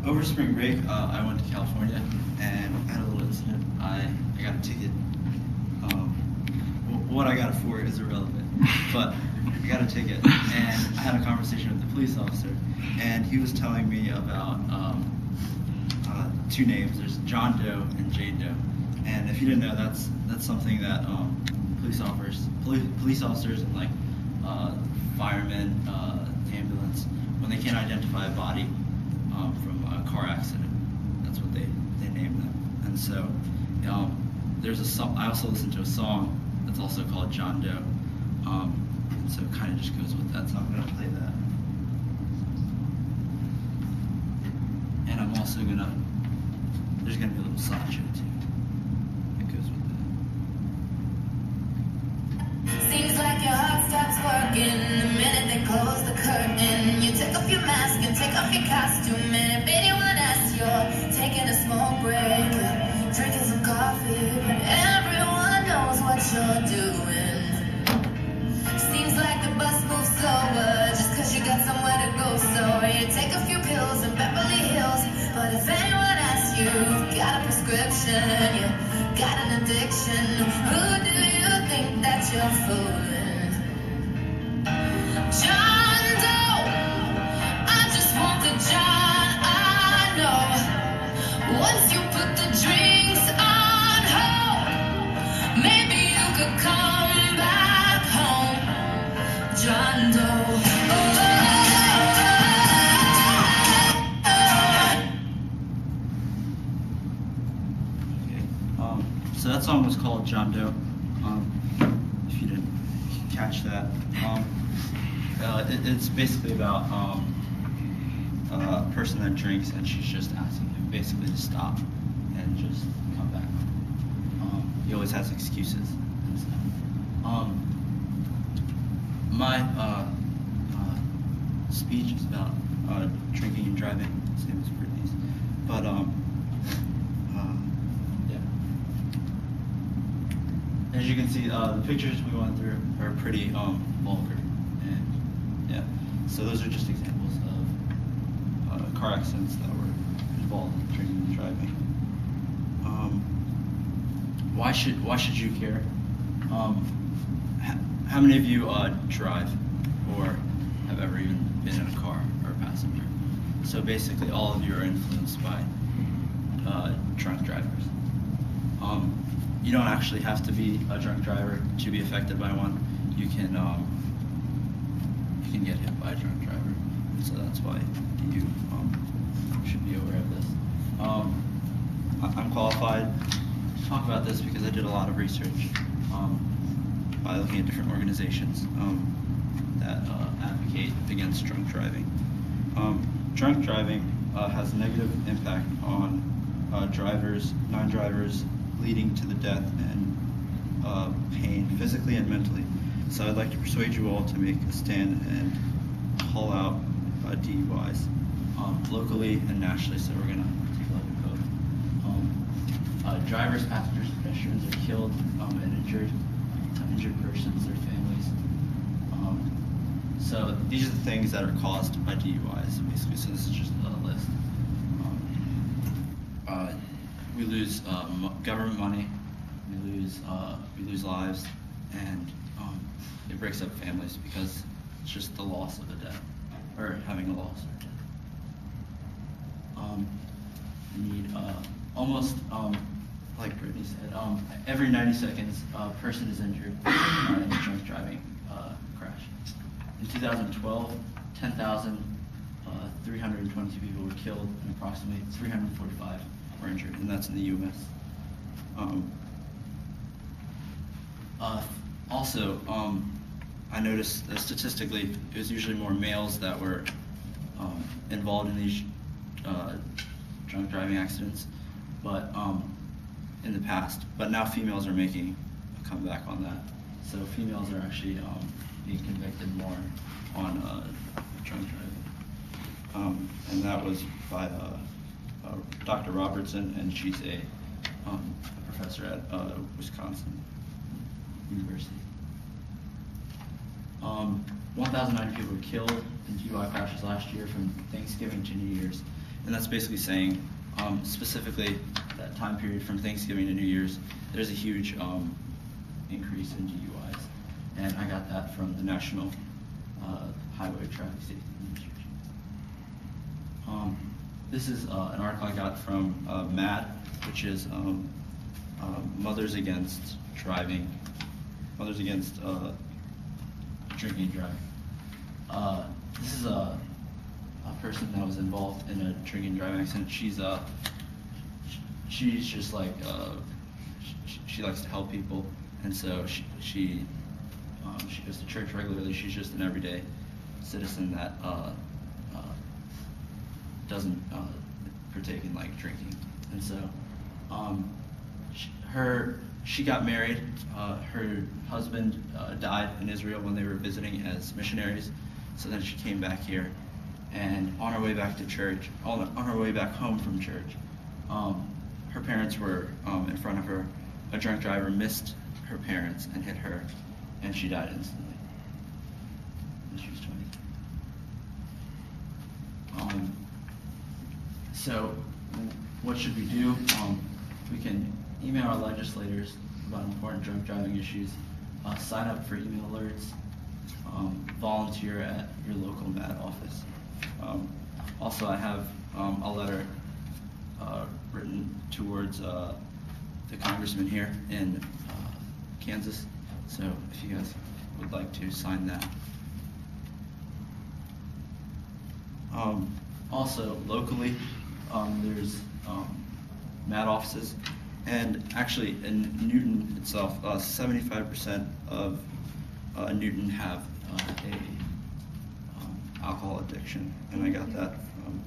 Over spring break, I went to California and had a little incident. I got a ticket. What I got it for is irrelevant, but I got a ticket, and I had a conversation with the police officer, and he was telling me about two names. There's John Doe and Jane Doe, and if you didn't know, that's something that police officers and like firemen, ambulance, when they can't identify a body from a car accident, that's what they name them. And so there's a song. I also listened to a song that's also called John Doe. So it kind of just goes with that. So I'm gonna play that. And I'm also there's gonna be a little slideshow too. It goes with that. Seems like your heart stops working the minute they close the curtain. You take off your mask and take off your costume, and if anyone asks, you're taking a smoke break, drinking some coffee, but everyone knows what you're doing. Seems like the bus moves slower just cause you got somewhere to go. So you take a few pills in Beverly Hills, but if anyone asks you, you've got a prescription, you got an addiction, who do you think that you're fooling? John Doe, I just want the John I know. Once you put the drinks on hold, maybe you could come back home. John Doe. So that song was called John Doe. If you didn't catch that, it's basically about a person that drinks and she's just asking him basically to stop and just come back. He always has excuses and stuff. My speech is about drinking and driving, same as Brittany's, but as you can see, the pictures we went through are pretty vulgar, and yeah, so those are just examples of car accidents that were involved in drinking and driving. Why should you care? How many of you drive or have ever even been in a car or a passenger? So basically, all of you are influenced by drunk drivers. You don't actually have to be a drunk driver to be affected by one. You can get hit by a drunk driver, so that's why you should be aware of this. I'm qualified to talk about this because I did a lot of research by looking at different organizations that advocate against drunk driving. Drunk driving has a negative impact on drivers, non-drivers, leading to the death and pain, physically and mentally. So I'd like to persuade you all to make a stand and call out DUIs locally and nationally. So we're gonna take a look at both. Drivers, passengers, and pedestrians are killed and injured persons, their families. So these are the things that are caused by DUIs, basically. So this is just a list. We lose government money, we lose lives, and it breaks up families because it's just the loss of a death, or having a loss or death. We need almost, like Brittany said, every 90 seconds a person is injured in a drunk driving crash. In 2012, 10,322 people were killed and approximately 345 were injured, and that's in the U.S. Also, I noticed that statistically it was usually more males that were involved in these drunk driving accidents, but in the past. But now females are making a comeback on that. So females are actually being convicted more on drunk driving, and that was by Dr. Robertson, and she's a professor at Wisconsin University. 1,090 people were killed in DUI crashes last year from Thanksgiving to New Year's, and that's basically saying, specifically that time period from Thanksgiving to New Year's, there's a huge increase in DUIs, and I got that from the National Highway Traffic Safety Administration. This is an article I got from MAD, which is Mothers Against Driving, Mothers Against Drinking and Driving. This is a person that was involved in a drinking and driving accident. She's just like she likes to help people, and so she goes to church regularly. She's just an everyday citizen that doesn't partake in like drinking, and so she got married. Her husband died in Israel when they were visiting as missionaries. So then she came back here, and on her way back to church, on her way back home from church, her parents were in front of her. A drunk driver missed her parents and hit her, and she died instantly. And she was 20. So what should we do? We can email our legislators about important drunk driving issues, sign up for email alerts, volunteer at your local MAD office. Also, I have a letter written towards the congressman here in Kansas, so if you guys would like to sign that. Also, locally, there's MAD offices, and actually in Newton itself, 75% of Newton have a alcohol addiction, and I got that from